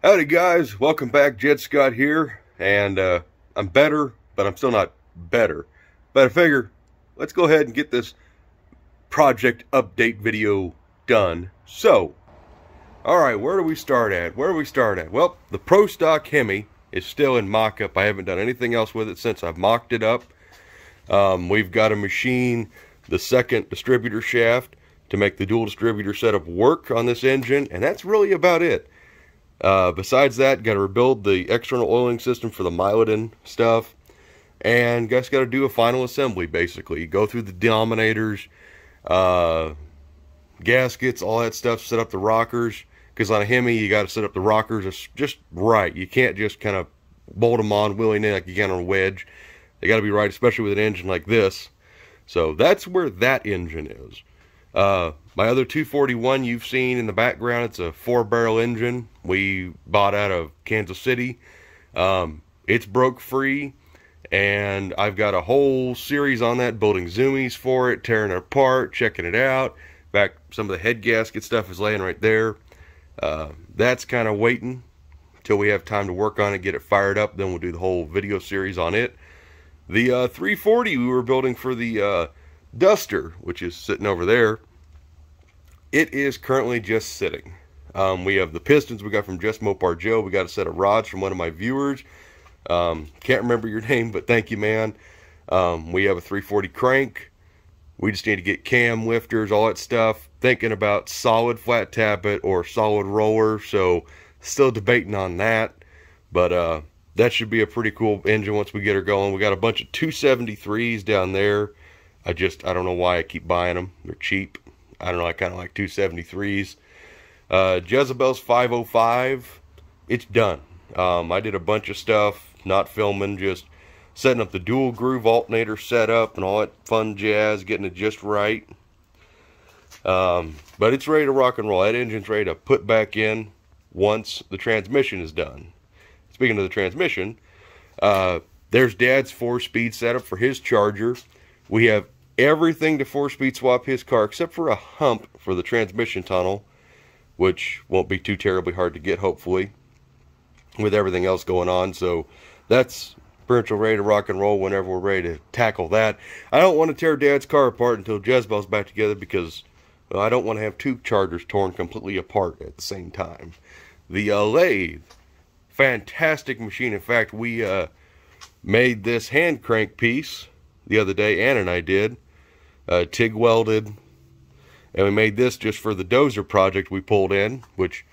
Howdy guys, welcome back. Jet Scott here, and I'm better, but I'm still not better. But I figure, let's go ahead and get this project update video done. So, alright, where do we start at? Well, the Pro Stock Hemi is still in mock-up. I haven't done anything else with it since I've mocked it up. We've got to machine the second distributor shaft to make the dual distributor setup work on this engine, and that's really about it. Besides that, got to rebuild the external oiling system for the Myladin stuff, and guys got to do a final assembly. Basically, go through the dominators, gaskets, all that stuff. Set up the rockers, because on a Hemi you got to set up the rockers just right. You can't just kind of bolt them on willy-nilly like you can on a wedge. They got to be right, especially with an engine like this. So that's where that engine is. My other 241 you've seen in the background, it's a 4-barrel engine we bought out of Kansas City. It's broke free, and I've got a whole series on that, building zoomies for it, tearing it apart, checking it out. In fact, some of the head gasket stuff is laying right there. That's kind of waiting until we have time to work on it, get it fired up, then we'll do the whole video series on it. The 340 we were building for the Duster, which is sitting over there, it is currently just sitting. We have the pistons we got from Just Mopar Joe. We got a set of rods from one of my viewers. Can't remember your name, but thank you, man. We have a 340 crank. We just need to get cam lifters, all that stuff. Thinking about solid flat tappet or solid roller, so still debating on that. But that should be a pretty cool engine once we get her going. We got a bunch of 273s down there. I don't know why I keep buying them. They're cheap. I don't know, I kind of like 273s. Jezebel's 505, it's done. I did a bunch of stuff, not filming, just setting up the dual groove alternator setup and all that fun jazz, getting it just right. But it's ready to rock and roll. That engine's ready to put back in once the transmission is done. Speaking of the transmission, there's Dad's 4-speed setup for his Charger. We have everything to 4-speed swap his car except for a hump for the transmission tunnel, which won't be too terribly hard to get, hopefully, with everything else going on. So that's pretty much ready to rock and roll whenever we're ready to tackle that. I don't want to tear Dad's car apart until Jezebel's back together, because I don't want to have two Chargers torn completely apart at the same time. The lathe, fantastic machine. In fact, we made this hand crank piece the other day. Ann and I did. TIG welded. And we made this just for the dozer project we pulled in, which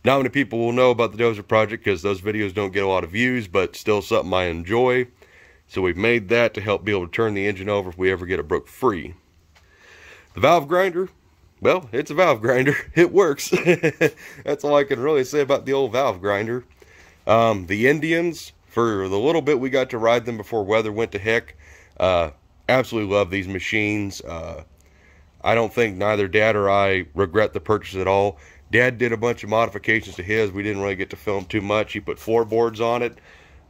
not many people will know about the dozer project because those videos don't get a lot of views, but still something I enjoy. So we've made that to help be able to turn the engine over if we ever get it broke free. The valve grinder, well, it's a valve grinder. It works. That's all I can really say about the old valve grinder. The Indians, for the little bit we got to ride them before weather went to heck, absolutely love these machines. I don't think neither Dad or I regret the purchase at all. Dad did a bunch of modifications to his. We didn't really get to film too much. He put floorboards on it,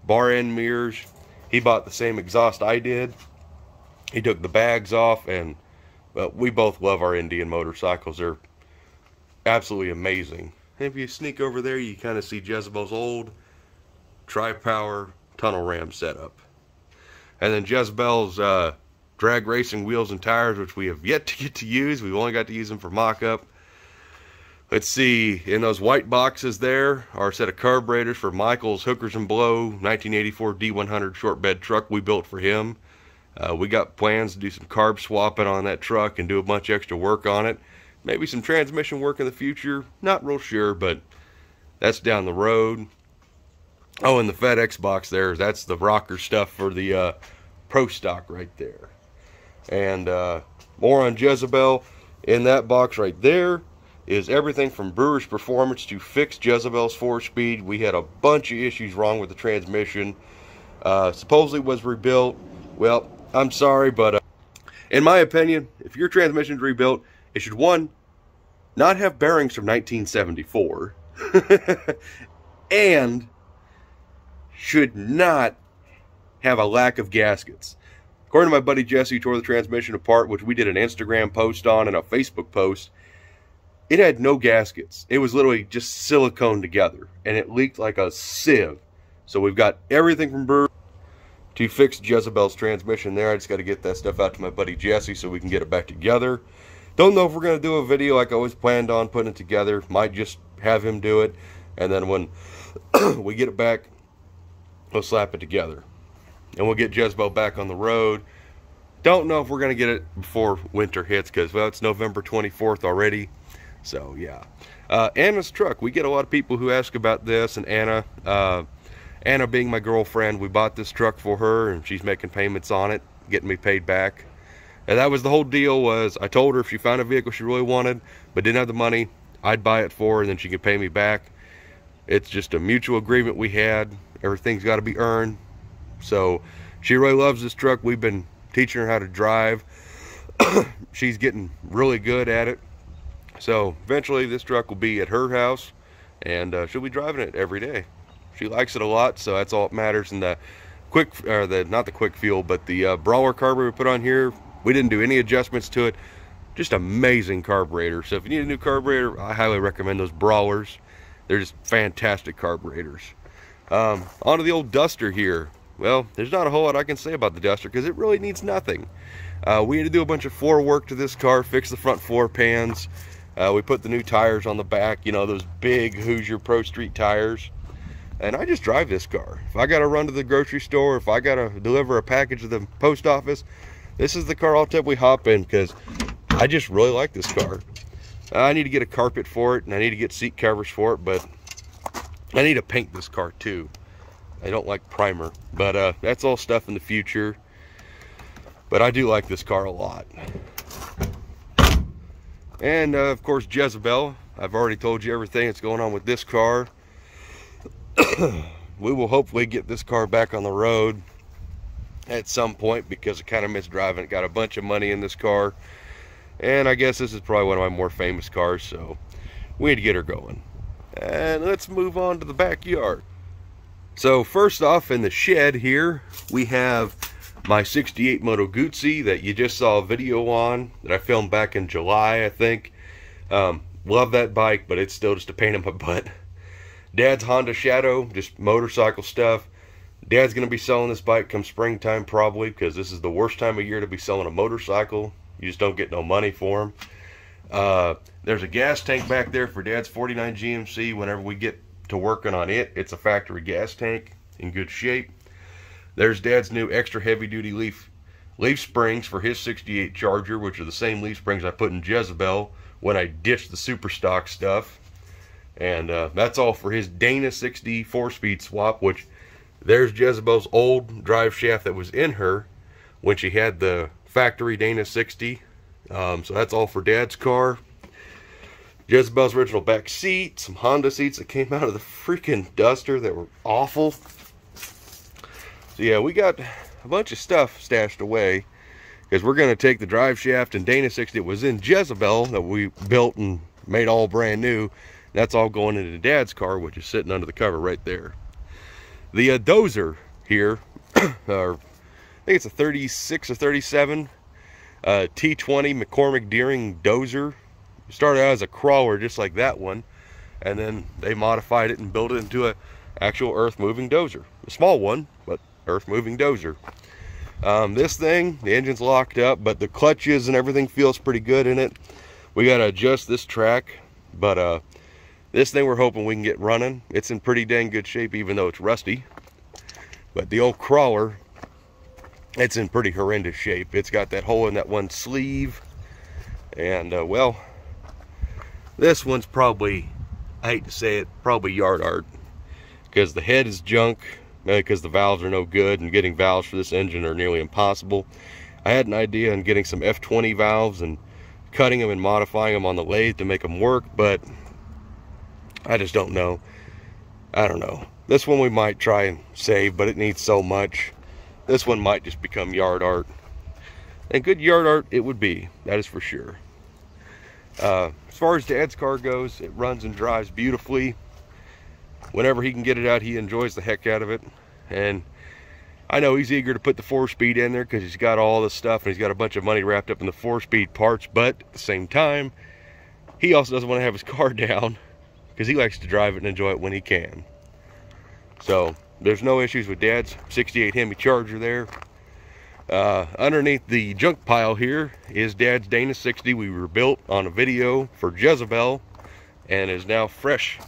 bar end mirrors. He bought the same exhaust I did. He took the bags off, and well, we both love our Indian motorcycles. They're absolutely amazing. If you sneak over there, you kind of see Jezebel's old tri-power tunnel ram setup. And then Jezebel's drag racing wheels and tires, which we have yet to get to use. We've only got to use them for mock-up. Let's see, in those white boxes there are a set of carburetors for Michael's Hookers and Blow 1984 D100 short bed truck we built for him. We got plans to do some carb swapping on that truck and do a bunch of extra work on it. Maybe some transmission work in the future. Not real sure, but that's down the road. Oh, and the FedEx box there, that's the rocker stuff for the Pro Stock right there. And more on Jezebel. In that box right there is everything from Brewer's Performance to fix Jezebel's 4-speed. We had a bunch of issues wrong with the transmission. Supposedly was rebuilt. Well, I'm sorry, but in my opinion, if your transmission's rebuilt, it should, one, not have bearings from 1974, and should not have a lack of gaskets. According to my buddy Jesse, who tore the transmission apart, which we did an Instagram post on and a Facebook post, it had no gaskets. It was literally just silicone together, and it leaked like a sieve. So we've got everything from Brewer to fix Jezebel's transmission there. I just got to get that stuff out to my buddy Jesse so we can get it back together. Don't know if we're going to do a video like I always planned on putting it together. Might just have him do it, and then when we get it back, we'll slap it together. And we'll get Jezebel back on the road. Don't know if we're going to get it before winter hits because, well, it's November 24th already. So, yeah. Anna's truck. We get a lot of people who ask about this, and Anna being my girlfriend, we bought this truck for her, and she's making payments on it, getting me paid back. And that was the whole deal. Was I told her if she found a vehicle she really wanted but didn't have the money, I'd buy it for her, and then she could pay me back. It's just a mutual agreement we had. Everything's got to be earned. So she really loves this truck. We've been teaching her how to drive. She's getting really good at it. So eventually this truck will be at her house, and she'll be driving it every day. She likes it a lot, so that's all that matters. And the quick, or not the quick fuel, but the Brawler carburetor we put on here, we didn't do any adjustments to it. Just amazing carburetor. So if you need a new carburetor, I highly recommend those Brawlers. They're just fantastic carburetors. Onto the old Duster here. Well, there's not a whole lot I can say about the Duster because it really needs nothing. We had to do a bunch of floor work to this car, fix the front floor pans. We put the new tires on the back, you know, those big Hoosier Pro Street tires. And I just drive this car. If I got to run to the grocery store, if I got to deliver a package to the post office, this is the car I'll typically hop in because I just really like this car. I need to get a carpet for it, and I need to get seat covers for it, but I need to paint this car too. I don't like primer, but that's all stuff in the future. But I do like this car a lot. And of course, Jezebel. I've already told you everything that's going on with this car. We will hopefully get this car back on the road at some point because I kind of miss driving it. Got a bunch of money in this car, and I guess this is probably one of my more famous cars, so we need to get her going. And let's move on to the backyard. So first off, in the shed here, we have my 68 Moto Guzzi that you just saw a video on that I filmed back in July, I think. Love that bike, but it's still just a pain in my butt. Dad's Honda Shadow, just motorcycle stuff. Dad's going to be selling this bike come springtime probably because this is the worst time of year to be selling a motorcycle. You just don't get no money for them. There's a gas tank back there for Dad's 49 GMC. Whenever we get to working on it, it's a factory gas tank in good shape. There's Dad's new extra heavy duty leaf springs for his 68 Charger, which are the same leaf springs I put in Jezebel when I ditched the super stock stuff. And that's all for his Dana 60 4-speed swap, which there's Jezebel's old drive shaft that was in her when she had the factory Dana 60. So that's all for Dad's car. Jezebel's original back seat, some Honda seats that came out of the freaking Duster that were awful. So yeah, we got a bunch of stuff stashed away because we're going to take the drive shaft and Dana 60 that was in Jezebel that we built and made all brand new. That's all going into Dad's car, which is sitting under the cover right there. The dozer here, I think it's a 36 or 37 T20 McCormick Deering dozer. Started out as a crawler just like that one, and then they modified it and built it into a actual earth moving dozer. A small one, but earth moving dozer. This thing, the engine's locked up, but the clutches and everything feels pretty good in it. We got to adjust this track, but this thing we're hoping we can get running. It's in pretty dang good shape even though it's rusty. But the old crawler, it's in pretty horrendous shape. It's got that hole in that one sleeve, and well, this one's probably, I hate to say it, probably yard art, because the head is junk, because the valves are no good, and getting valves for this engine are nearly impossible. I had an idea on getting some F20 valves and cutting them and modifying them on the lathe to make them work, but I just don't know. I don't know. This one we might try and save, but it needs so much. This one might just become yard art. And good yard art it would be, that is for sure. As far as Dad's car goes, it runs and drives beautifully. Whenever he can get it out, he enjoys the heck out of it. And I know he's eager to put the 4-speed in there because he's got all this stuff and he's got a bunch of money wrapped up in the 4-speed parts, but at the same time, he also doesn't want to have his car down because he likes to drive it and enjoy it when he can. So there's no issues with Dad's 68 Hemi Charger there. Underneath the junk pile here is Dad's Dana 60 we rebuilt on a video for Jezebel and is now fresh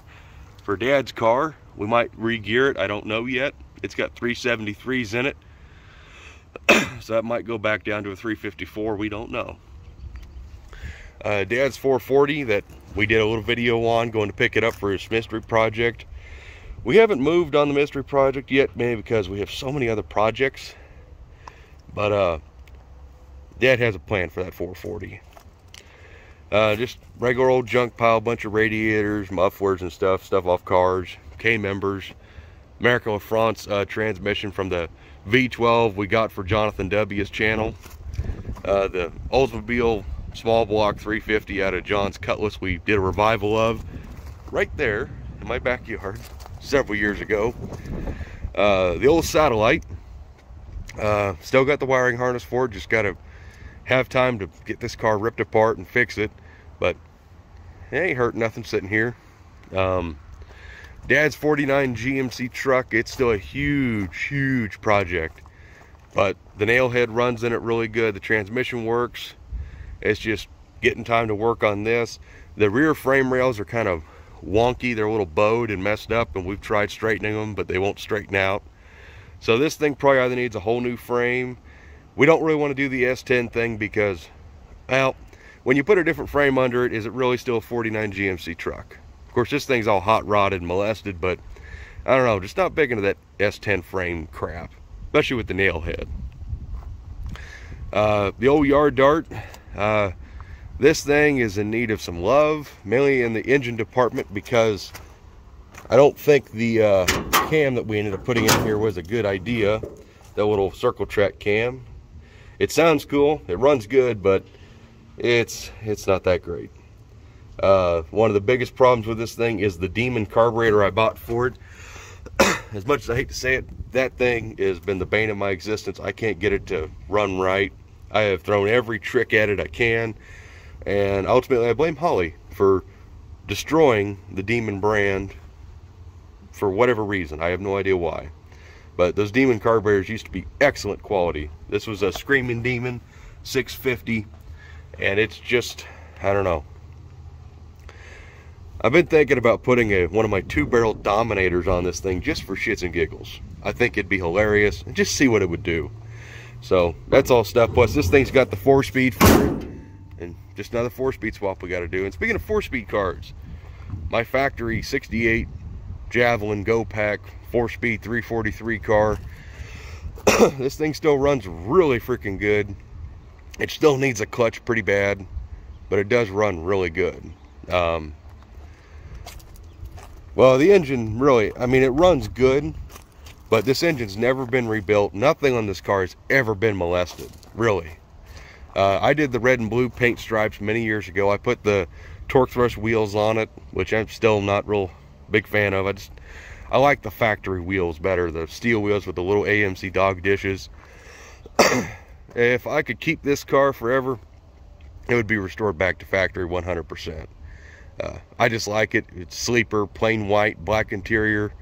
for Dad's car. We might re-gear it, I don't know yet. It's got 373s in it, so that might go back down to a 354, we don't know. Dad's 440 that we did a little video on, going to pick it up for his mystery project. We haven't moved on the mystery project yet, maybe because we have so many other projects. But Dad has a plan for that 440. Just regular old junk pile, bunch of radiators, mufflers and stuff off cars, K-members, American LaFrance transmission from the V12 we got for Jonathan W.'s channel. The Oldsmobile small block 350 out of John's Cutlass we did a revival of right there in my backyard several years ago. The old Satellite, still got the wiring harness for it, just got to have time to get this car ripped apart and fix it, but it ain't hurt nothing sitting here. Dad's 49 GMC Truck, it's still a huge project, but the nail head runs in it really good, the transmission works. It's just getting time to work on this. The rear frame rails are kind of wonky, they're a little bowed and messed up, and we've tried straightening them, but they won't straighten out. So this thing probably either needs a whole new frame. We don't really want to do the S10 thing because, well, when you put a different frame under it, is it really still a 49 GMC truck? Of course, this thing's all hot rodded and molested, but I don't know, just not big into that S10 frame crap, especially with the nail head. The old yard dart, this thing is in need of some love, mainly in the engine department, because I don't think the cam that we ended up putting in here was a good idea. That little circle track cam. It sounds cool, it runs good, but it's not that great. One of the biggest problems with this thing is the Demon carburetor I bought for it. As much as I hate to say it, that thing has been the bane of my existence. I can't get it to run right. I have thrown every trick at it I can, and ultimately I blame Holly for destroying the Demon brand for whatever reason. I have no idea why. But those Demon carburetors used to be excellent quality. This was a Screaming Demon 650, and it's just, I don't know. I've been thinking about putting one of my 2-barrel Dominators on this thing just for shits and giggles. I think it'd be hilarious, and just see what it would do. So that's all stuff. Plus this thing's got the 4-speed for it, and just another 4-speed swap we got to do. And speaking of 4-speed cars, my factory 68 Javelin Go Pack 4-speed 343 car, this thing still runs really freaking good. It still needs a clutch pretty bad, but it does run really good. Well, the engine really, I mean, it runs good, but this engine's never been rebuilt. Nothing on this car has ever been molested, really. I did the red and blue paint stripes many years ago. I put the torque thrust wheels on it, which I'm still not real big fan of. I like the factory wheels better, the steel wheels with the little AMC dog dishes. If I could keep this car forever, it would be restored back to factory 100%. I just like it. It's sleeper, plain white, black interior,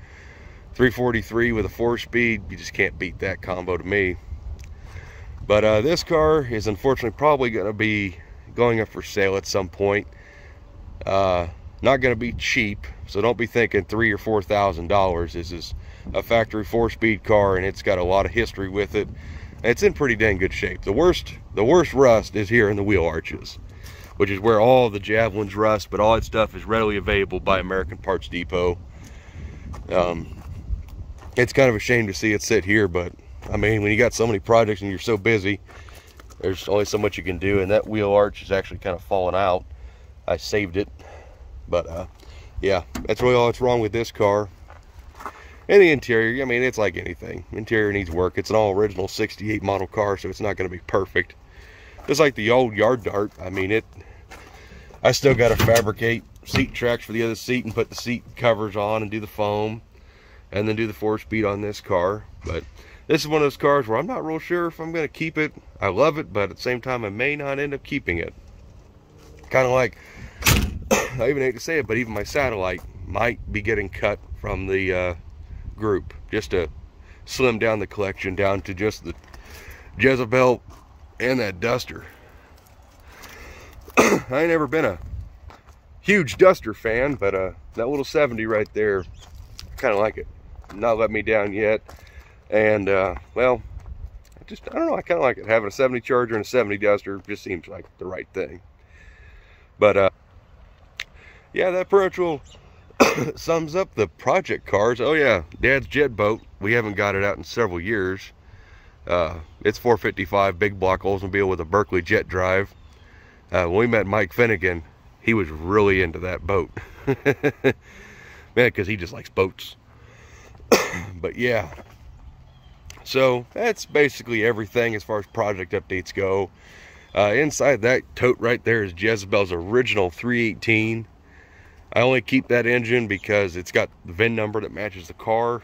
343 with a 4-speed. You just can't beat that combo to me. But this car is unfortunately probably going to be going up for sale at some point. Not going to be cheap, so don't be thinking $3,000 or $4,000. This is a factory 4-speed car, and it's got a lot of history with it. It's in pretty dang good shape. The worst rust is here in the wheel arches, which is where all the Javelins rust, but all that stuff is readily available by American Parts Depot. It's kind of a shame to see it sit here, but I mean, when you got so many projects and you're so busy, there's only so much you can do, and that wheel arch is actually kind of falling out. I saved it, but yeah, that's really all that's wrong with this car. And the interior, I mean, it's like anything. Interior needs work. It's an all original 68 model car, so it's not going to be perfect. Just like the old yard dart, I mean, I still got to fabricate seat tracks for the other seat and put the seat covers on and do the foam, and then do the 4-speed on this car. But this is one of those cars where I'm not real sure if I'm going to keep it. I love it, but at the same time, I may not end up keeping it. Kind of like I even hate to say it, but even my satellite might be getting cut from the group, just to slim down the collection down to just the Jezebel and that Duster. I ain't never been a huge Duster fan, but that little 70 right there, I kind of like it. Not let me down yet. And well, I don't know, I kind of like it. Having a 70 Charger and a 70 Duster just seems like the right thing. But yeah, that pretty much sums up the project cars. Oh yeah, Dad's jet boat. We haven't got it out in several years. It's 455 big block Oldsmobile with a Berkeley jet drive. When we met Mike Finnegan, he was really into that boat. Man, because he just likes boats. But yeah, so that's basically everything as far as project updates go. Inside that tote right there is Jezebel's original 318. I only keep that engine because it's got the VIN number that matches the car.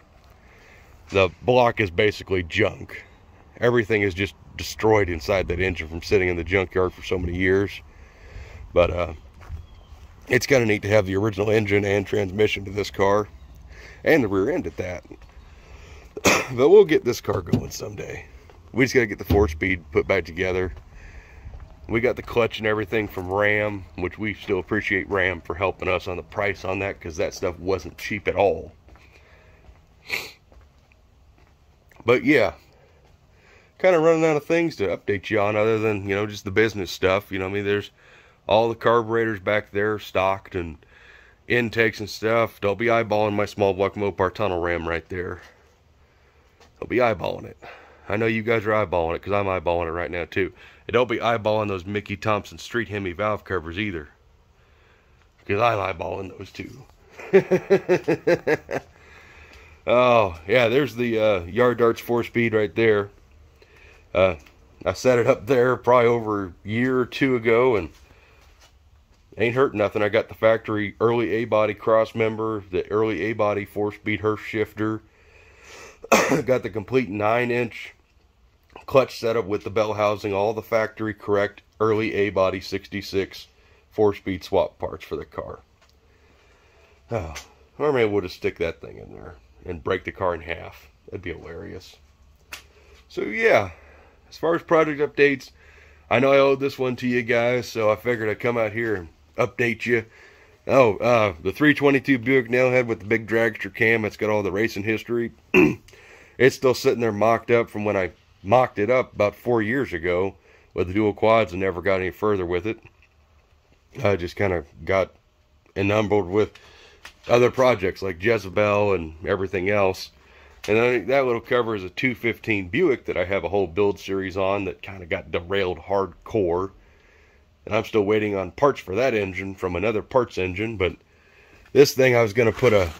The block is basically junk. Everything is just destroyed inside that engine from sitting in the junkyard for so many years. But it's kind of neat to have the original engine and transmission to this car, and the rear end at that. But we'll get this car going someday. We just got to get the 4-speed put back together. We got the clutch and everything from Ram, which we still appreciate Ram for helping us on the price on that, because that stuff wasn't cheap at all. But yeah, kind of running out of things to update you on other than, you know, just the business stuff. You know, I mean, there's all the carburetors back there stocked and intakes and stuff. Don't be eyeballing my small block Mopar tunnel ram right there. Don't be eyeballing it. I know you guys are eyeballing it because I'm eyeballing it right now too. And don't be eyeballing those Mickey Thompson Street Hemi valve covers either, because I'm eyeballing those too. Oh yeah, there's the Yard Darts 4-speed right there. I set it up there probably over a year or two ago, and ain't hurt nothing. I got the factory early A-body cross member, the early A-body 4-speed Hirsch shifter. Got the complete 9-inch clutch setup with the bell housing, all the factory correct early A-body 66 4-speed swap parts for the car. Oh, or maybe we'll just stick that thing in there and break the car in half. That'd be hilarious. So yeah, as far as project updates, I know I owed this one to you guys, so I figured I'd come out here and update you. Oh, the 322 Buick Nailhead with the big dragster cam, it's got all the racing history. It's still sitting there mocked up from when I mocked it up about 4 years ago with the dual quads and never got any further with it. I just kind of got enamored with other projects like Jezebel and everything else. And then that little cover is a 215 Buick that I have a whole build series on that kind of got derailed hardcore. And I'm still waiting on parts for that engine from another parts engine. But this thing I was going to put a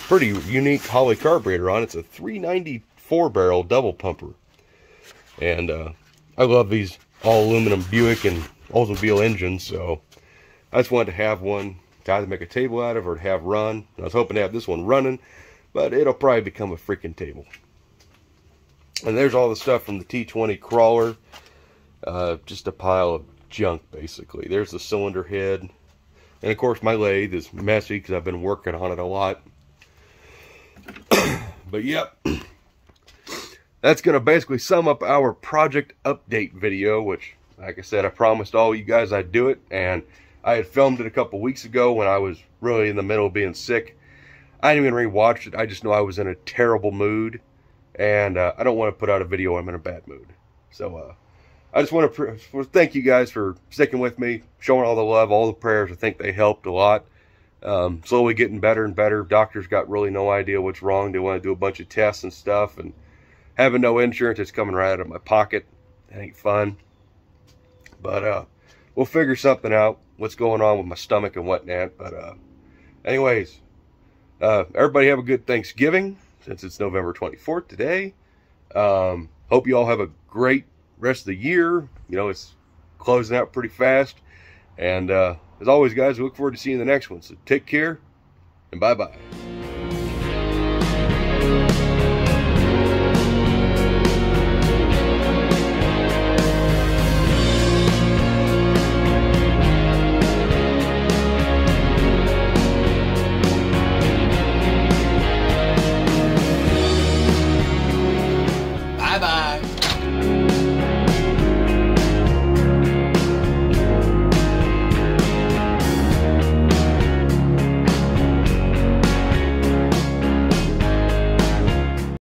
pretty unique Holley carburetor on. It's a 394 barrel double pumper. And I love these all aluminum Buick and Oldsmobile engines. So I just wanted to have one to either make a table out of or to have run. I was hoping to have this one running, but it'll probably become a freaking table. And there's all the stuff from the T20 crawler. Just a pile of junk, basically. There's the cylinder head. And of course my lathe is messy because I've been working on it a lot. But yep, that's going to basically sum up our project update video, which, like I said, I promised all you guys I'd do it. And I had filmed it a couple weeks ago when I was really in the middle of being sick. I didn't even rewatch it. I just know I was in a terrible mood. And I don't want to put out a video when I'm in a bad mood. So I just want to thank you guys for sticking with me, showing all the love, all the prayers. I think they helped a lot. Slowly getting better and better. Doctors got really no idea what's wrong. They want to do a bunch of tests and stuff. And having no insurance, it's coming right out of my pocket. That ain't fun. But we'll figure something out. What's going on with my stomach and whatnot. But anyways, everybody have a good Thanksgiving, since it's November 24th today. Hope you all have a great rest of the year. You know, it's closing out pretty fast. And as always, guys, we look forward to seeing the next one. So take care and bye-bye.